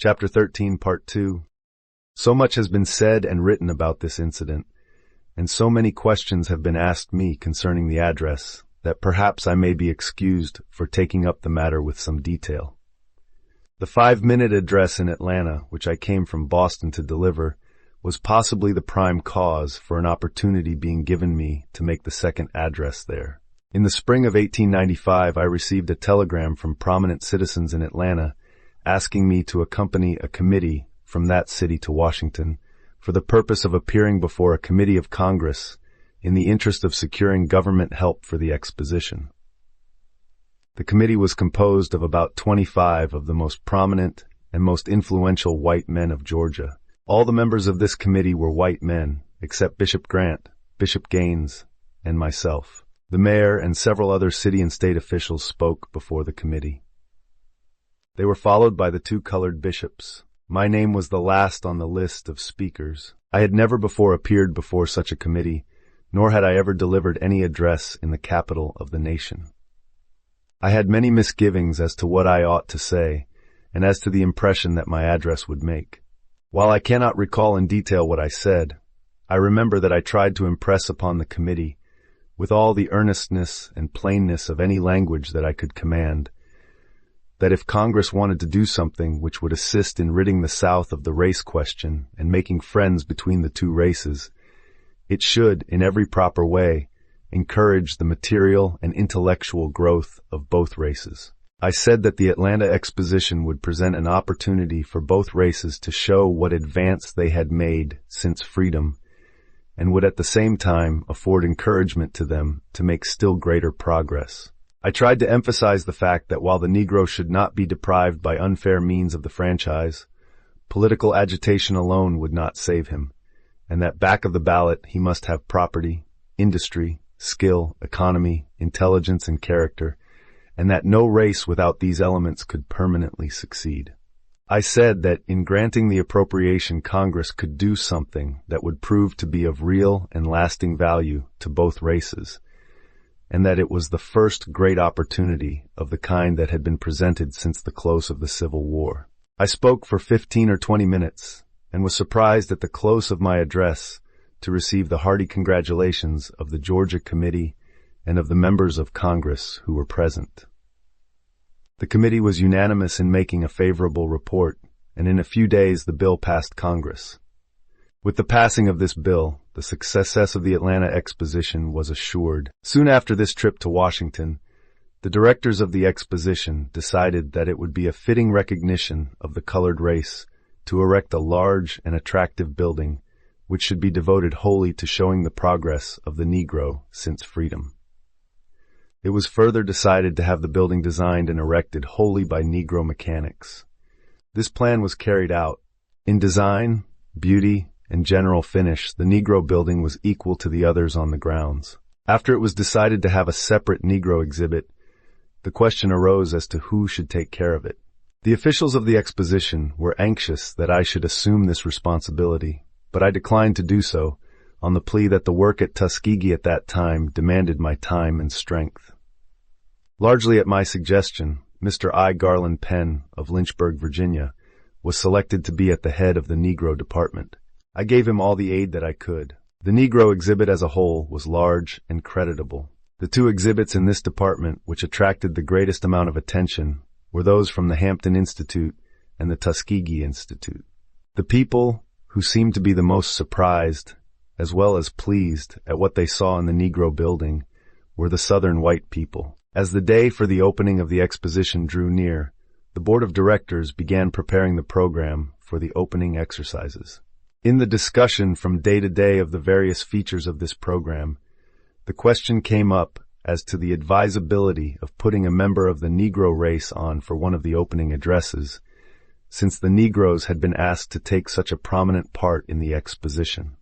Chapter 13, Part 2. So much has been said and written about this incident, and so many questions have been asked me concerning the address, that perhaps I may be excused for taking up the matter with some detail. The 5-minute address in Atlanta, which I came from Boston to deliver, was possibly the prime cause for an opportunity being given me to make the second address there. In the spring of 1895, I received a telegram from prominent citizens in Atlanta asking me to accompany a committee from that city to Washington for the purpose of appearing before a committee of Congress in the interest of securing government help for the exposition. The committee was composed of about 25 of the most prominent and most influential white men of Georgia. All the members of this committee were white men, except Bishop Grant, Bishop Gaines, and myself. The mayor and several other city and state officials spoke before the committee. They were followed by the 2 colored bishops. My name was the last on the list of speakers. I had never before appeared before such a committee, nor had I ever delivered any address in the capital of the nation. I had many misgivings as to what I ought to say, and as to the impression that my address would make. While I cannot recall in detail what I said, I remember that I tried to impress upon the committee, with all the earnestness and plainness of any language that I could command, that if Congress wanted to do something which would assist in ridding the South of the race question and making friends between the 2 races, it should, in every proper way, encourage the material and intellectual growth of both races. I said that the Atlanta Exposition would present an opportunity for both races to show what advance they had made since freedom, and would at the same time afford encouragement to them to make still greater progress. I tried to emphasize the fact that while the Negro should not be deprived by unfair means of the franchise, political agitation alone would not save him, and that back of the ballot he must have property, industry, skill, economy, intelligence, and character, and that no race without these elements could permanently succeed. I said that in granting the appropriation, Congress could do something that would prove to be of real and lasting value to both races, and that it was the first great opportunity of the kind that had been presented since the close of the Civil War. I spoke for 15 or 20 minutes, and was surprised at the close of my address to receive the hearty congratulations of the Georgia Committee and of the members of Congress who were present. The committee was unanimous in making a favorable report, and in a few days the bill passed Congress. With the passing of this bill, the success of the Atlanta Exposition was assured. Soon after this trip to Washington, the directors of the Exposition decided that it would be a fitting recognition of the colored race to erect a large and attractive building which should be devoted wholly to showing the progress of the Negro since freedom. It was further decided to have the building designed and erected wholly by Negro mechanics. This plan was carried out. In design, beauty, and general finish, the Negro building was equal to the others on the grounds. After it was decided to have a separate Negro exhibit, the question arose as to who should take care of it. The officials of the Exposition were anxious that I should assume this responsibility, but I declined to do so on the plea that the work at Tuskegee at that time demanded my time and strength. Largely at my suggestion, Mr. I. Garland Penn of Lynchburg, Virginia, was selected to be at the head of the Negro department. I gave him all the aid that I could. The Negro exhibit as a whole was large and creditable. The 2 exhibits in this department which attracted the greatest amount of attention were those from the Hampton Institute and the Tuskegee Institute. The people who seemed to be the most surprised, as well as pleased at what they saw in the Negro building, were the Southern white people. As the day for the opening of the Exposition drew near, the board of directors began preparing the program for the opening exercises. In the discussion from day to day of the various features of this program, the question came up as to the advisability of putting a member of the Negro race on for one of the opening addresses, since the Negroes had been asked to take such a prominent part in the exposition.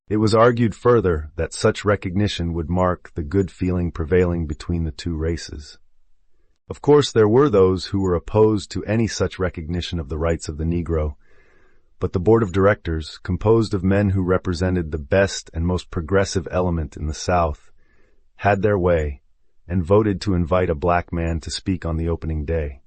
It was argued further that such recognition would mark the good feeling prevailing between the 2 races. Of course, there were those who were opposed to any such recognition of the rights of the Negro, but the board of directors, composed of men who represented the best and most progressive element in the South, had their way and voted to invite a black man to speak on the opening day.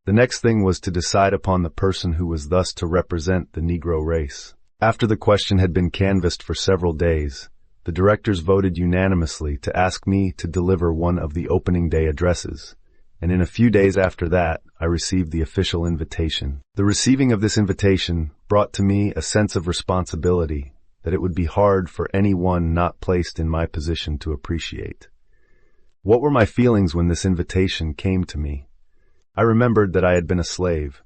The next thing was to decide upon the person who was thus to represent the Negro race. After the question had been canvassed for several days, the directors voted unanimously to ask me to deliver one of the opening day addresses, and in a few days after that, I received the official invitation. The receiving of this invitation brought to me a sense of responsibility that it would be hard for anyone not placed in my position to appreciate. What were my feelings when this invitation came to me? I remembered that I had been a slave,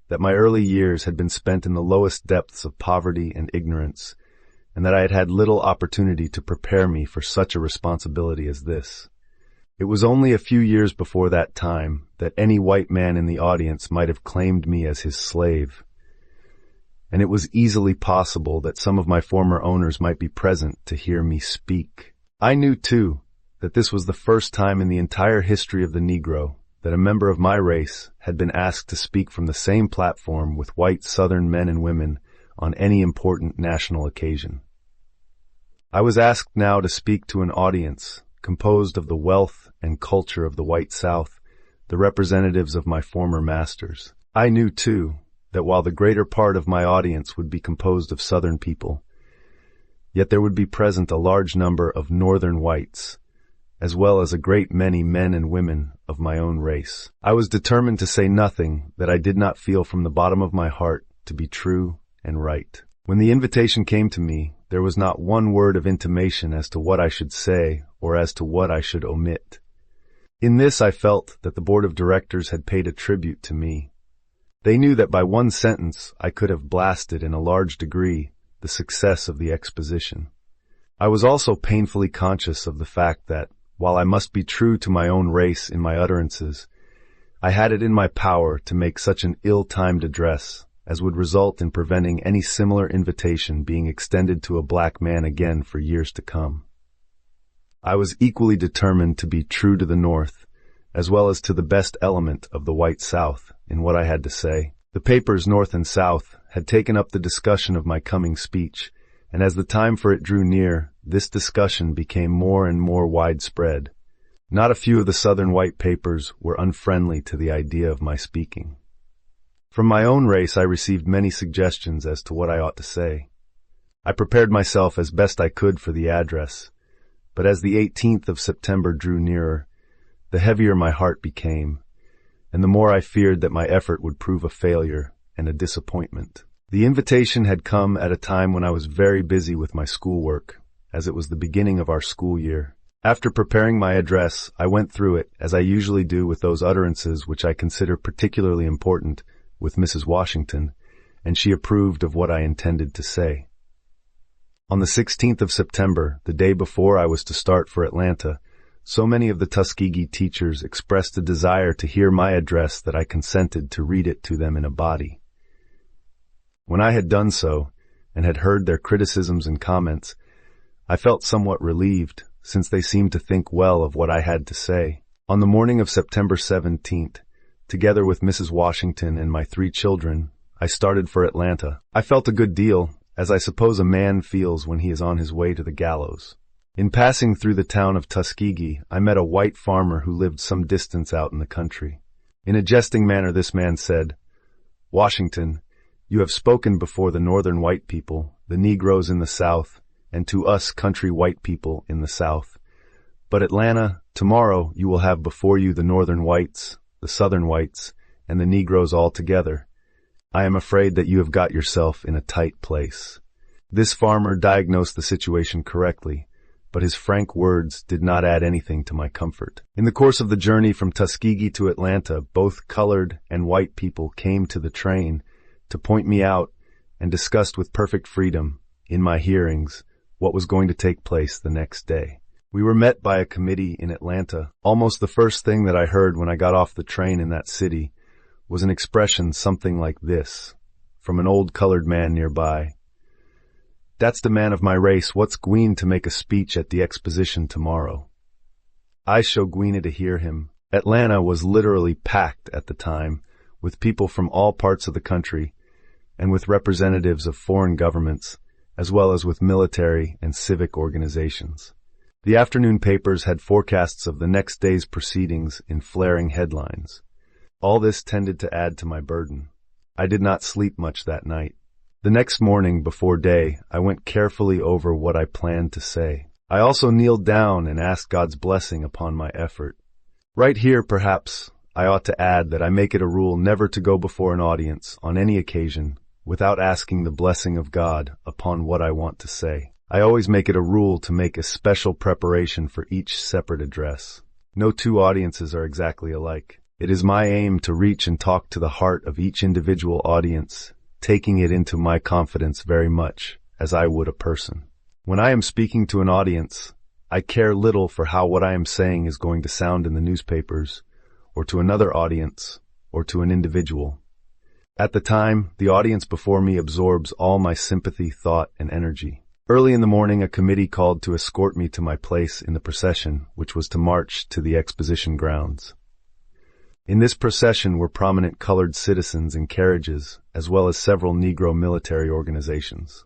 that my early years had been spent in the lowest depths of poverty and ignorance, and that I had had little opportunity to prepare me for such a responsibility as this. It was only a few years before that time that any white man in the audience might have claimed me as his slave, and it was easily possible that some of my former owners might be present to hear me speak. I knew, too, that this was the first time in the entire history of the Negro that a member of my race had been asked to speak from the same platform with white Southern men and women on any important national occasion. I was asked now to speak to an audience composed of the wealth and culture of the white South, the representatives of my former masters. I knew, too, that while the greater part of my audience would be composed of Southern people, yet there would be present a large number of Northern whites, as well as a great many men and women of my own race. I was determined to say nothing that I did not feel from the bottom of my heart to be true and right. When the invitation came to me, there was not one word of intimation as to what I should say or as to what I should omit. In this I felt that the board of directors had paid a tribute to me. They knew that by one sentence I could have blasted in a large degree the success of the exposition. I was also painfully conscious of the fact that, while I must be true to my own race in my utterances, I had it in my power to make such an ill-timed address as would result in preventing any similar invitation being extended to a black man again for years to come. I was equally determined to be true to the North, as well as to the best element of the white South in what I had to say. The papers North and South had taken up the discussion of my coming speech, and as the time for it drew near, this discussion became more and more widespread. Not a few of the Southern white papers were unfriendly to the idea of my speaking. From my own race I received many suggestions as to what I ought to say. I prepared myself as best I could for the address, but as the 18th of September drew nearer, the heavier my heart became, and the more I feared that my effort would prove a failure and a disappointment. The invitation had come at a time when I was very busy with my schoolwork, as it was the beginning of our school year. After preparing my address, I went through it, as I usually do with those utterances which I consider particularly important, with Mrs. Washington, and she approved of what I intended to say. On the 16th of September, the day before I was to start for Atlanta, so many of the Tuskegee teachers expressed a desire to hear my address that I consented to read it to them in a body. When I had done so, and had heard their criticisms and comments, I felt somewhat relieved, since they seemed to think well of what I had to say. On the morning of September 17th, together with Mrs. Washington and my 3 children, I started for Atlanta. I felt a good deal, as I suppose a man feels when he is on his way to the gallows. In passing through the town of Tuskegee, I met a white farmer who lived some distance out in the country. In a jesting manner this man said, "Washington, you have spoken before the Northern white people, the Negroes in the South, and to us country white people in the South. But Atlanta, tomorrow you will have before you the Northern whites, the Southern whites, and the Negroes all together. I am afraid that you have got yourself in a tight place." This farmer diagnosed the situation correctly, but his frank words did not add anything to my comfort. In the course of the journey from Tuskegee to Atlanta, both colored and white people came to the train to point me out and discussed with perfect freedom, in my hearings, what was going to take place the next day. We were met by a committee in Atlanta. Almost the first thing that I heard when I got off the train in that city was an expression something like this, from an old colored man nearby. "That's the man of my race what's gwine to make a speech at the exposition tomorrow." I show gwine to hear him. Atlanta was literally packed at the time, with people from all parts of the country, and with representatives of foreign governments, as well as with military and civic organizations. The afternoon papers had forecasts of the next day's proceedings in flaring headlines. All this tended to add to my burden. I did not sleep much that night. The next morning, before day, I went carefully over what I planned to say. I also kneeled down and asked God's blessing upon my effort. Right here, perhaps, I ought to add that I make it a rule never to go before an audience, on any occasion, without asking the blessing of God upon what I want to say. I always make it a rule to make a special preparation for each separate address. No two audiences are exactly alike. It is my aim to reach and talk to the heart of each individual audience, taking it into my confidence very much, as I would a person. When I am speaking to an audience, I care little for how what I am saying is going to sound in the newspapers, or to another audience, or to an individual. At the time, the audience before me absorbs all my sympathy, thought, and energy. Early in the morning, a committee called to escort me to my place in the procession, which was to march to the exposition grounds. In this procession were prominent colored citizens in carriages, as well as several Negro military organizations.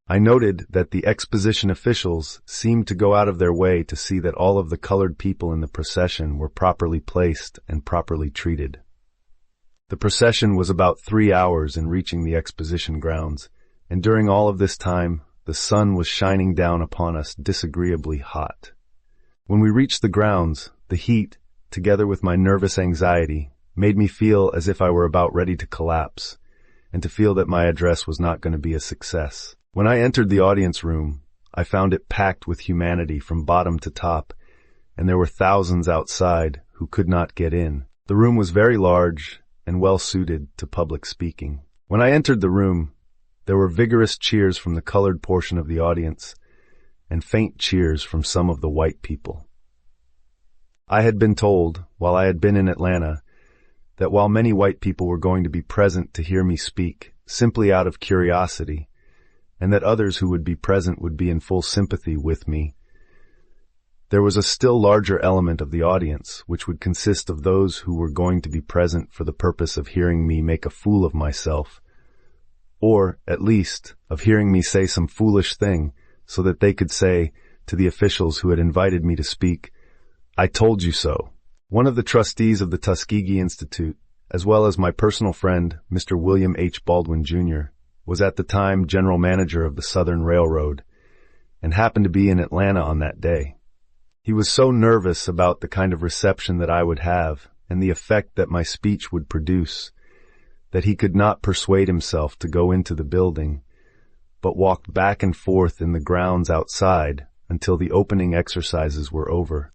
I noted that the exposition officials seemed to go out of their way to see that all of the colored people in the procession were properly placed and properly treated. The procession was about 3 hours in reaching the exposition grounds, and during all of this time, the sun was shining down upon us disagreeably hot. When we reached the grounds, the heat, together with my nervous anxiety, made me feel as if I were about ready to collapse, and to feel that my address was not going to be a success. When I entered the audience room, I found it packed with humanity from bottom to top, and there were thousands outside who could not get in. The room was very large and well suited to public speaking. When I entered the room, there were vigorous cheers from the colored portion of the audience and faint cheers from some of the white people. I had been told, while I had been in Atlanta, that while many white people were going to be present to hear me speak, simply out of curiosity, and that others who would be present would be in full sympathy with me, there was a still larger element of the audience, which would consist of those who were going to be present for the purpose of hearing me make a fool of myself, or, at least, of hearing me say some foolish thing so that they could say to the officials who had invited me to speak, "I told you so." One of the trustees of the Tuskegee Institute, as well as my personal friend, Mr. William H. Baldwin, Jr., was at the time general manager of the Southern Railroad and happened to be in Atlanta on that day. He was so nervous about the kind of reception that I would have and the effect that my speech would produce that he could not persuade himself to go into the building, but walked back and forth in the grounds outside until the opening exercises were over.